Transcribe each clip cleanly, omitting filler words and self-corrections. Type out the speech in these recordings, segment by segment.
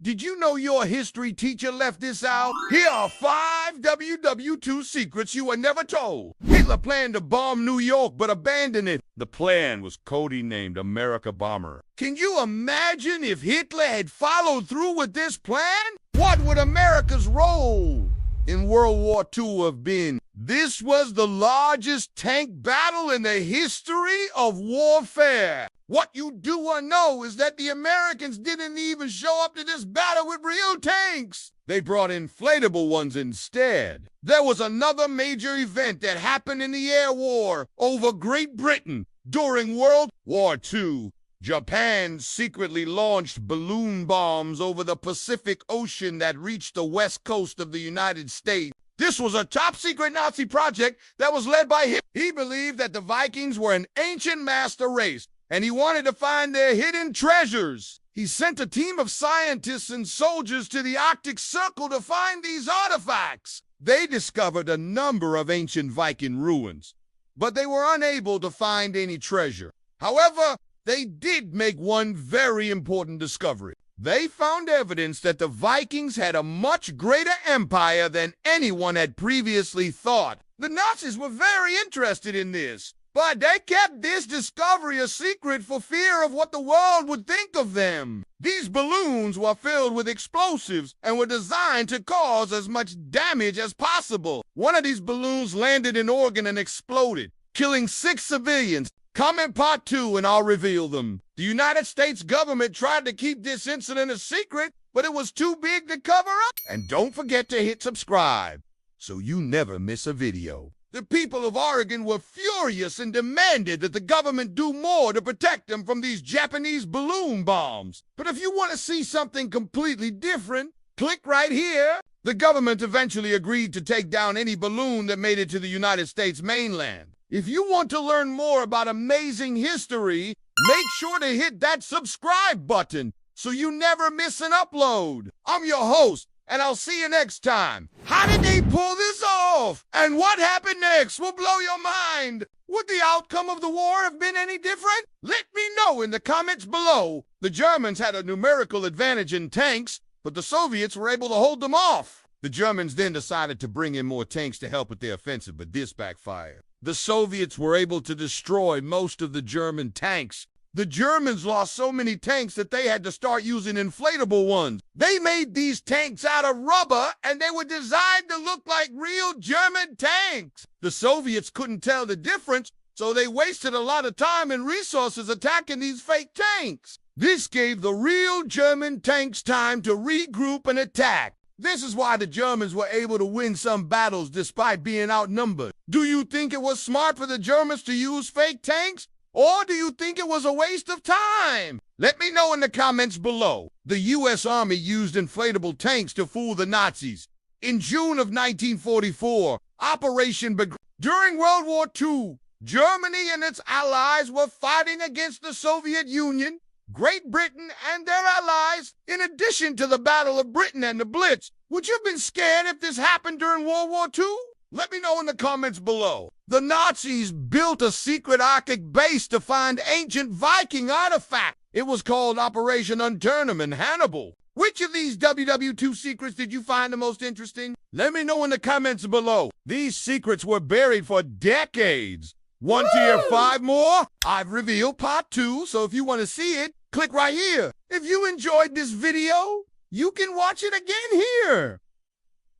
Did you know your history teacher left this out? Here are 5 WW2's secrets you were never told. Hitler planned to bomb New York but abandoned it. The plan was codenamed America Bomber. Can you imagine if Hitler had followed through with this plan? What would America's role in World War II have been? This was the largest tank battle in the history of warfare. What you do know is that the Americans didn't even show up to this battle with real tanks. They brought inflatable ones instead. There was another major event that happened in the air war over Great Britain. During World War II, Japan secretly launched balloon bombs over the Pacific Ocean that reached the west coast of the United States. This was a top-secret Nazi project that was led by him. He believed that the Vikings were an ancient master race, and he wanted to find their hidden treasures. He sent a team of scientists and soldiers to the Arctic Circle to find these artifacts. They discovered a number of ancient Viking ruins, but they were unable to find any treasure. However, they did make one very important discovery. They found evidence that the Vikings had a much greater empire than anyone had previously thought. The Nazis were very interested in this, but they kept this discovery a secret for fear of what the world would think of them. These balloons were filled with explosives and were designed to cause as much damage as possible. One of these balloons landed in Oregon and exploded, killing 6 civilians. Comment part 2 and I'll reveal them. The United States government tried to keep this incident a secret, but it was too big to cover up. And don't forget to hit subscribe so you never miss a video. The people of Oregon were furious and demanded that the government do more to protect them from these Japanese balloon bombs. But if you want to see something completely different, click right here. The government eventually agreed to take down any balloon that made it to the United States mainland. If you want to learn more about amazing history, make sure to hit that subscribe button so you never miss an upload. I'm your host, and I'll see you next time. How did they pull this off? And what happened next will blow your mind. Would the outcome of the war have been any different? Let me know in the comments below. The Germans had a numerical advantage in tanks, but the Soviets were able to hold them off. The Germans then decided to bring in more tanks to help with their offensive, but this backfired. The Soviets were able to destroy most of the German tanks. The Germans lost so many tanks that they had to start using inflatable ones. They made these tanks out of rubber, and they were designed to look like real German tanks. The Soviets couldn't tell the difference, so they wasted a lot of time and resources attacking these fake tanks. This gave the real German tanks time to regroup and attack. This is why the Germans were able to win some battles despite being outnumbered. Do you think it was smart for the Germans to use fake tanks? Or do you think it was a waste of time? Let me know in the comments below. The U.S. Army used inflatable tanks to fool the Nazis. In June of 1944, Operation began. During World War II, Germany and its allies were fighting against the Soviet Union, Great Britain, and their allies, in addition to the Battle of Britain and the Blitz. Would you have been scared if this happened during World War II? Let me know in the comments below. The Nazis built a secret Arctic base to find ancient Viking artifacts. It was called Operation Untold in Hannibal. Which of these WW2 secrets did you find the most interesting? Let me know in the comments below. These secrets were buried for decades. Want to hear 5 more? I've revealed part 2, so if you want to see it, click right here. If you enjoyed this video, you can watch it again here.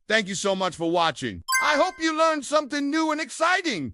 Thank you so much for watching. I hope you learned something new and exciting.